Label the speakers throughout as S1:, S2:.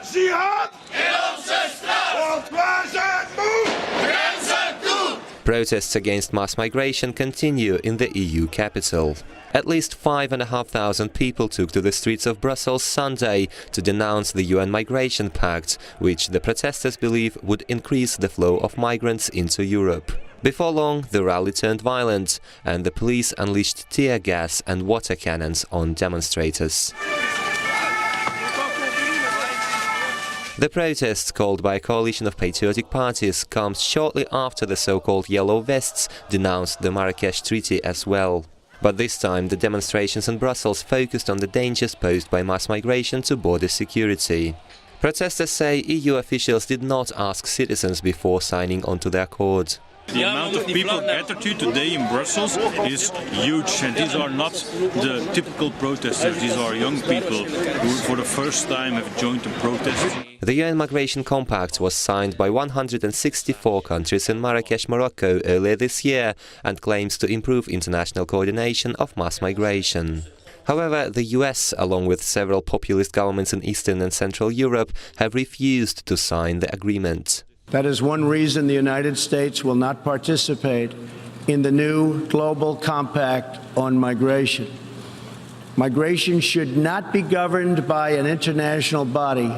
S1: politie had in onze straat. Want wij zijn moe. Grenzen toe.
S2: Protests against mass migration continue in the EU capital. At least 5,500 people took to the streets of Brussels Sunday to denounce the UN migration pact, which the protesters believe would increase the flow of migrants into Europe. Before long, the rally turned violent, and the police unleashed tear gas and water cannons on demonstrators. The protest, called by a coalition of patriotic parties, comes shortly after the so-called Yellow Vests denounced the Marrakesh Treaty as well. But this time the demonstrations in Brussels focused on the dangers posed by mass migration to border security. Protesters say EU officials did not ask citizens before signing onto the accord.
S3: The amount of people gathered here today in Brussels is huge, and these are not the typical protesters. These are young people who for the first time have joined the protest.
S2: The UN Migration Compact was signed by 164 countries in Marrakesh, Morocco earlier this year and claims to improve international coordination of mass migration. However, the US, along with several populist governments in Eastern and Central Europe, have refused to sign the agreement.
S4: That is one reason the United States will not participate in the new global compact on migration. Migration should not be governed by an international body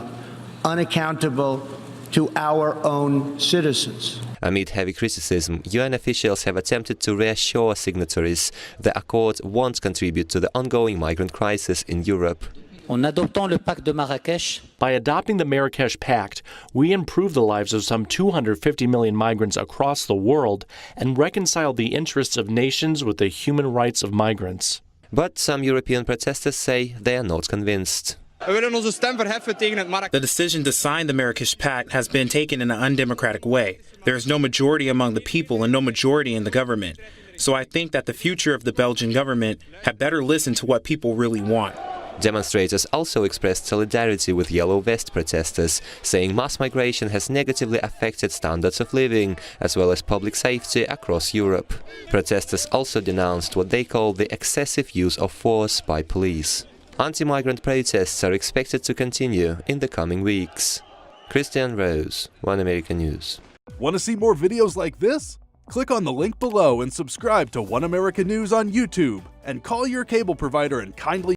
S4: unaccountable to our own citizens.
S2: Amid heavy criticism, UN officials have attempted to reassure signatories the accord won't contribute to the ongoing migrant crisis in Europe.
S5: En adoptant le pacte de Marrakech,
S6: by adopting the Marrakesh Pact, we improve the lives of some 250 million migrants across the world and reconcile the interests of nations with the human rights of migrants.
S2: But some European protesters say they are not convinced.
S7: The decision to sign the Marrakesh Pact has been taken in an undemocratic way. There is no majority among the people and no majority in the government. So I think that the future of the Belgian government had better listen to what people really want.
S2: Demonstrators also expressed solidarity with Yellow Vest protesters, saying mass migration has negatively affected standards of living as well as public safety across Europe. Protesters also denounced what they call the excessive use of force by police. Anti-migrant protests are expected to continue in the coming weeks. Kristian, Rouz, One American News.
S8: Want to see more videos like this? Click on the link below and subscribe to One American News on YouTube, and call your cable provider and kindly